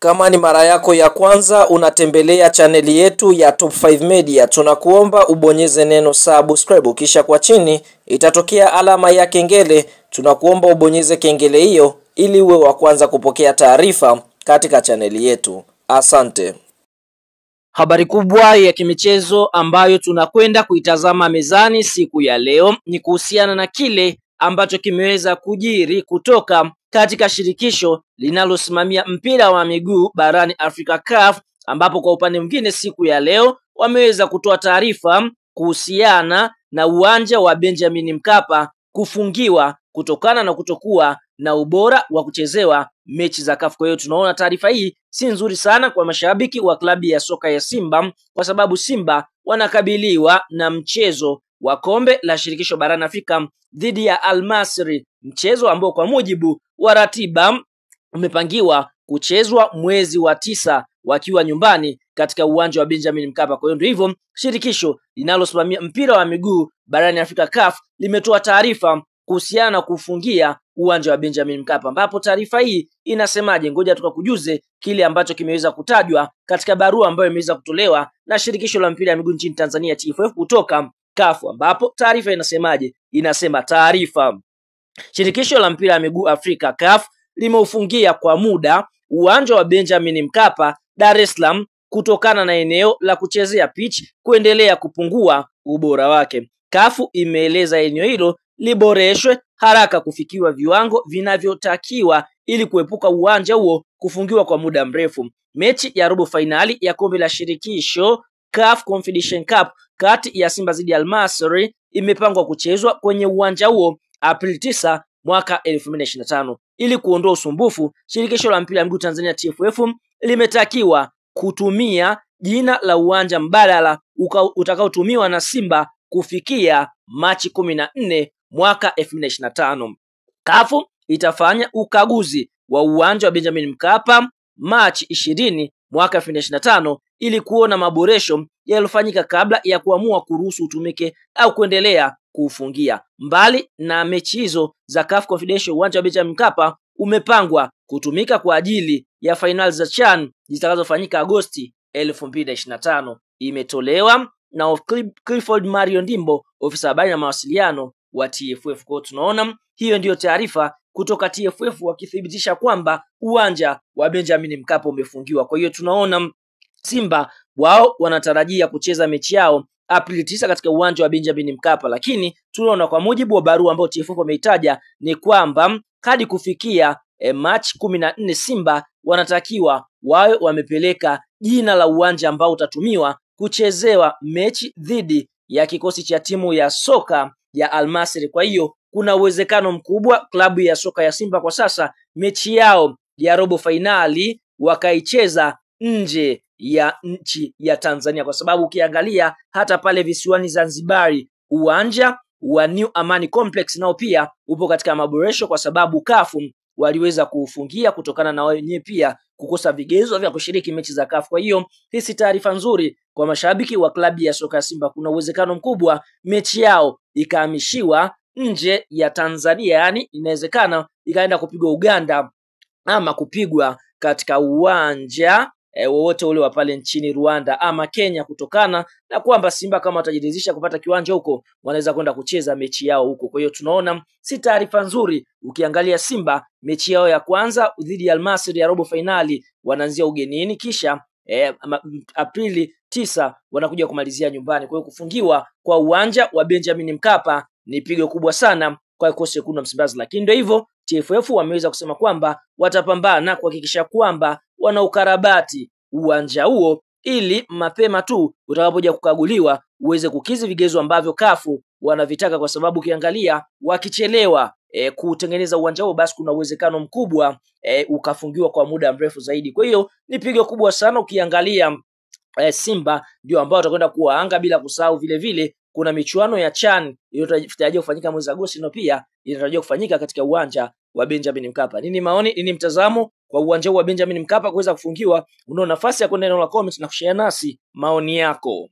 Kama ni mara yako ya kwanza unatembelea chaneli yetu ya Top 5 Media, tunakuomba ubonyeze neno subscribe, kisha kwa chini itatokea alama ya kengele. Tunakuomba ubonyeze kengele hiyo ili uwe wa kwanza kupokea taarifa katika chaneli yetu. Asante. Habari kubwa ya kimichezo ambayo tunakwenda kuitazama mezani siku ya leo ni kuhusiana na kile ambacho kimeweza kujiri kutoka katika shirikisho linalosimamia mpira wa miguu barani Afrika CAF, ambapo kwa upande mwingine siku ya leo wameweza kutoa taarifa kuhusiana na uwanja wa Benjamin Mkapa kufungiwa kutokana na kutokuwa na ubora wa kuchezewa mechi za CAF. Kwa hiyo tunaona taarifa hii si nzuri sana kwa mashabiki wa klabu ya soka ya Simba, kwa sababu Simba wanakabiliwa na mchezo wa kombe la shirikisho barani Afrika dhidi ya Al Masry, mchezo ambao kwa mujibu wa ratiba umepangiwa kuchezwa mwezi wa 9 wakiwa nyumbani katika uwanja wa Benjamin Mkapa. Kwa hiyo ndio hivyo, shirikisho linalosimamia mpira wa miguu barani Afrika CAF limetoa taarifa kuhusiana na kufungia uwanja wa Benjamin Mkapa, ambapo taarifa hii inasemaje? Ngoja tukakujuze kile ambacho kimeweza kutajwa katika barua ambayo imeweza kutolewa na shirikisho la mpira wa miguu nchini Tanzania TFF kutoka CAF, ambapo taarifa inasemaje? Inasema taarifa, shirikisho la mpira wa miguu Afrika CAF limeufungia kwa muda uwanja wa Benjamin Mkapa Dar es Salaam kutokana na eneo la kuchezea pitch kuendelea kupungua ubora wake. CAF imeeleza eneo hilo liboreshwe haraka kufikiwa viwango vinavyotakiwa ili kuepuka uwanja huo kufungiwa kwa muda mrefu. Mechi ya robo fainali ya kombe la shirikisho CAF Confederation Cup kati ya Simba dhidi ya Al Masry imepangwa kuchezwa kwenye uwanja huo Aprili 9 mwaka 2025. Ili kuondoa usumbufu, shirikisho la mpira wa miguu Tanzania TFF limetakiwa kutumia jina la uwanja mbadala utakaotumiwa na Simba kufikia Machi 14 mwaka 2025. CAF itafanya ukaguzi wa uwanja wa Benjamin Mkapa Machi 20 mwaka 2025 ili kuona maboresho yaliyofanyika kabla ya kuamua kuruhusu utumike au kuendelea kuufungia. Mbali na mechi hizo za CAF Confederation, uwanja wa Benjamin Mkapa umepangwa kutumika kwa ajili ya finali za CHAN zitakazofanyika Agosti 2025. Imetolewa na Clifford Mario Ndimbo, ofisa habari na mawasiliano wa TFF. Kwa tunaona hiyo ndiyo taarifa kutoka TFF wakithibitisha kwamba uwanja wa Benjamin Mkapa umefungiwa. Kwa hiyo tunaona Simba wao wanatarajia kucheza mechi yao Aprili 9 katika uwanja wa Benjamin Mkapa, lakini tunaona kwa mujibu wa barua ambayo TFF wameitaja ni kwamba hadi kufikia Machi 14 Simba wanatakiwa wawe wamepeleka jina la uwanja ambao utatumiwa kuchezewa mechi dhidi ya kikosi cha timu ya soka ya Al Masry. Kwa hiyo kuna uwezekano mkubwa klabu ya soka ya Simba kwa sasa mechi yao ya robo fainali wakaicheza nje ya nchi ya Tanzania, kwa sababu ukiangalia hata pale visiwani Zanzibari uwanja wa New Amani Complex nao pia upo katika maboresho, kwa sababu CAF waliweza kuufungia kutokana na wenyewe pia kukosa vigezo vya kushiriki mechi za CAF. Kwa hiyo hii si taarifa nzuri kwa mashabiki wa klabu ya soka ya Simba. Kuna uwezekano mkubwa mechi yao ikahamishiwa nje ya Tanzania, yani inawezekana ikaenda kupigwa Uganda ama kupigwa katika uwanja wowote ule wa pale nchini Rwanda ama Kenya, kutokana na kwamba Simba kama watajiridhisha kupata kiwanja huko wanaweza kwenda kucheza mechi yao huko. Kwa hiyo tunaona si taarifa nzuri. Ukiangalia Simba mechi yao ya kwanza dhidi ya Al Masry ya robo finali wanaanzia ugenini, kisha Aprili 9 wanakuja kumalizia nyumbani. Kwa hiyo kufungiwa kwa uwanja wa Benjamin Mkapa ni pigo kubwa sana kwa kikosi cha Msimbazi, lakini ndio hivyo, TFF wameweza kusema kwamba watapambana kuhakikisha kwamba wanaukarabati uwanja huo ili mapema tu utakapokuja kukaguliwa uweze kukizi vigezo ambavyo CAF wanavitaka, kwa sababu ukiangalia wakichelewa kutengeneza uwanja huo basi kuna uwezekano mkubwa ukafungiwa kwa muda mrefu zaidi. Kwa hiyo ni pigo kubwa sana. Ukiangalia Simba ndio ambao watakwenda kuwaanga, bila kusahau vile vile kuna michuano ya CHAN inayotarajiwa kufanyika mwezi Agosti na pia inatarajiwa kufanyika katika uwanja wa Benjamin Mkapa. Nini maoni, nini mtazamo kwa uwanja wa Benjamin Mkapa kuweza kufungiwa? Una nafasi ya kwenda eneo la comment na kushare nasi maoni yako.